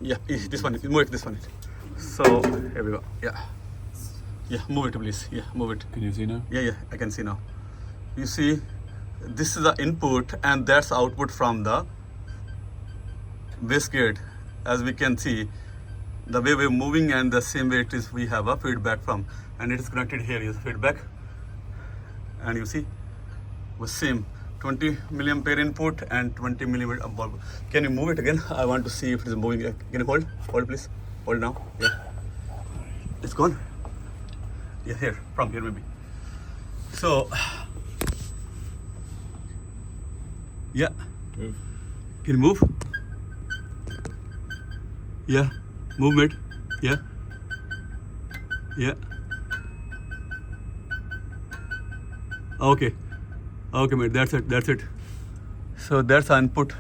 Yeah, this one. Move it. This one. So here we go. Yeah. Yeah. Move it, please. Yeah. Move it. Can you see now? Yeah. Yeah. I can see now. You see, this is the input and that's output from the wastegate. As we can see, the way we're moving and the same way it is, we have a feedback from, and it is connected here is feedback. And you see, with same 20 milliampere input and 20 millimeter bulb. Can you move it again? I want to see if it is moving. Can you hold? Hold, please. Hold now. Yeah. It's gone. Yeah, here. From here, maybe. So, yeah. Move. Can you move? Yeah. Movement. Yeah. Yeah. Okay. Okay, mate. That's it. That's it. So that's our input